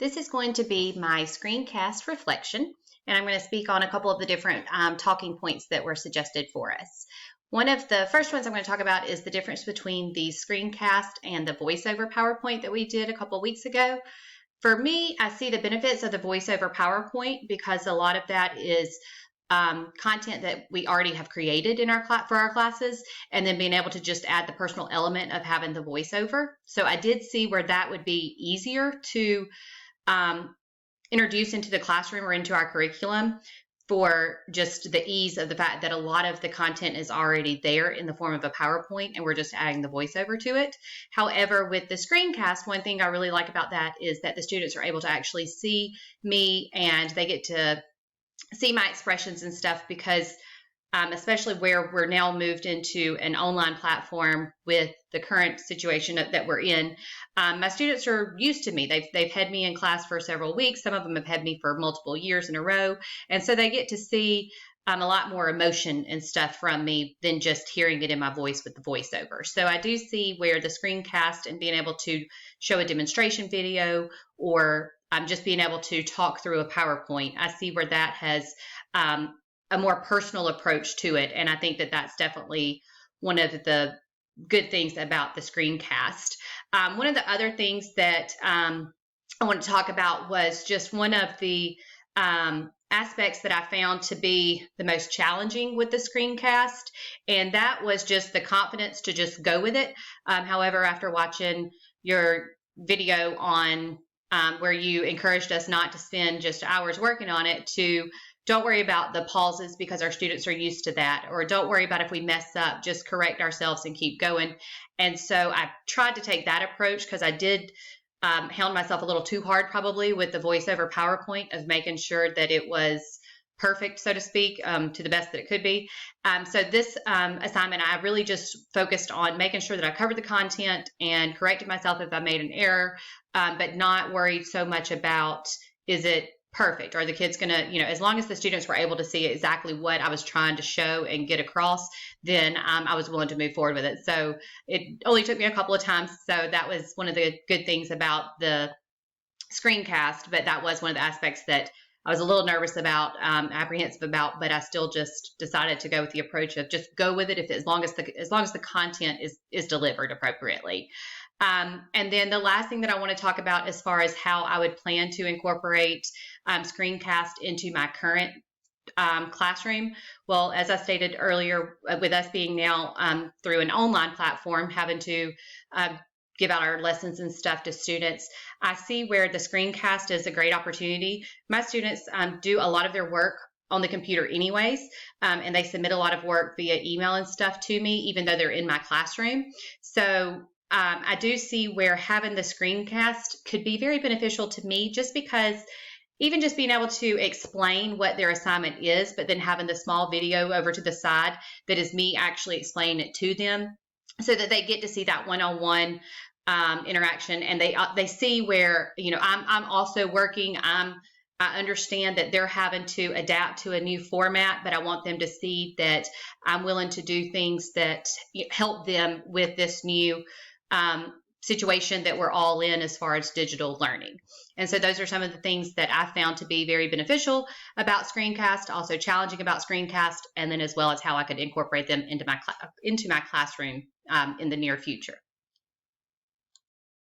This is going to be my Screencast Reflection, and I'm going to speak on a couple of the different talking points that were suggested for us. One of the first ones I'm going to talk about is the difference between the screencast and the voiceover PowerPoint that we did a couple of weeks ago. For me, I see the benefits of the voiceover PowerPoint because a lot of that is content that we already have created in our for our classes, and then being able to just add the personal element of having the voiceover. So I did see where that would be easier to introduce into the classroom or into our curriculum for just the ease of the fact that a lot of the content is already there in the form of a PowerPoint and we're just adding the voiceover to it. However, with the screencast, one thing I really like about that is that the students are able to actually see me and they get to see my expressions and stuff because especially where we're now moved into an online platform with the current situation that we're in, my students are used to me. They've had me in class for several weeks. Some of them have had me for multiple years in a row. And so they get to see a lot more emotion and stuff from me than just hearing it in my voice with the voiceover. So I do see where the screencast and being able to show a demonstration video or just being able to talk through a PowerPoint, I see where that has a more personal approach to it. And I think that that's definitely one of the good things about the screencast. One of the other things that I want to talk about was just one of the aspects that I found to be the most challenging with the screencast, and that was just the confidence to just go with it. However, after watching your video on where you encouraged us not to spend just hours working on it, to don't worry about the pauses because our students are used to that, or don't worry about if we mess up, just correct ourselves and keep going. And so I tried to take that approach because I did hound myself a little too hard probably with the voiceover PowerPoint of making sure that it was perfect, so to speak, to the best that it could be. So this assignment, I really just focused on making sure that I covered the content and corrected myself if I made an error, but not worried so much about, is it perfect? Are the kids going to, as long as the students were able to see exactly what I was trying to show and get across, then I was willing to move forward with it. So it only took me a couple of times. So that was one of the good things about the screencast, but that was one of the aspects that I was a little nervous about, apprehensive about, but I still just decided to go with the approach of just go with it as long as the content is delivered appropriately. And then the last thing that I want to talk about as far as how I would plan to incorporate screencast into my current classroom. Well, as I stated earlier, with us being now through an online platform, having to give out our lessons and stuff to students, I see where the screencast is a great opportunity. My students do a lot of their work on the computer anyways, and they submit a lot of work via email and stuff to me, even though they're in my classroom. So I do see where having the screencast could be very beneficial to me, just because even just being able to explain what their assignment is, but then having the small video over to the side that is me actually explaining it to them, so that they get to see that one-on-one interaction, and they see where I'm also working. I understand that they're having to adapt to a new format, but I want them to see that I'm willing to do things that help them with this new situation that we're all in as far as digital learning. And so those are some of the things that I found to be very beneficial about screencast, also challenging about screencast, and then as well as how I could incorporate them into my classroom in the near future.